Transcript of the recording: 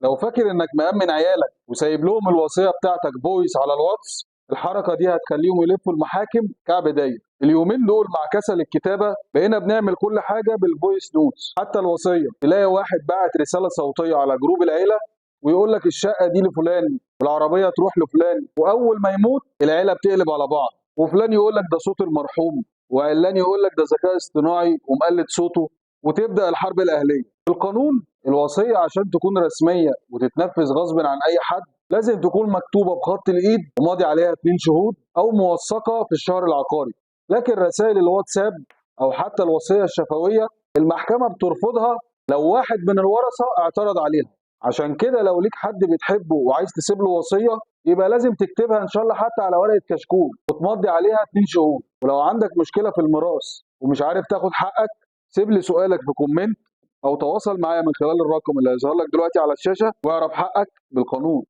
لو فاكر انك مأمن عيالك وسايب لهم الوصيه بتاعتك فويس على الواتس، الحركه دي هتخليهم يلفوا المحاكم كعب داير. اليومين دول مع كسل الكتابه بقينا بنعمل كل حاجه بالفويس نوتس، حتى الوصيه تلاقي واحد بعت رساله صوتيه على جروب العيله ويقول لك الشقه دي لفلان والعربيه تروح لفلان، واول ما يموت العيله بتقلب على بعض، وفلان يقول لك ده صوت المرحوم، وعلان يقول لك ده ذكاء اصطناعي ومقلد صوته، وتبدا الحرب الاهليه. القانون الوصيه عشان تكون رسميه وتتنفذ غصب عن اي حد لازم تكون مكتوبه بخط الايد وماضي عليها 2 شهود او موثقه في الشهر العقاري. لكن رسائل الواتساب او حتى الوصيه الشفويه المحكمه بترفضها لو واحد من الورثه اعترض عليها. عشان كده لو ليك حد بتحبه وعايز تسيب له وصيه يبقى لازم تكتبها ان شاء الله حتى على ورقه كشكول وتمضي عليها 2 شهود. ولو عندك مشكله في الميراث ومش عارف تاخد حقك سيب لي سؤالك في كومنت او تواصل معايا من خلال الرقم اللي هيظهر لك دلوقتي على الشاشه واعرف حقك بالقانون.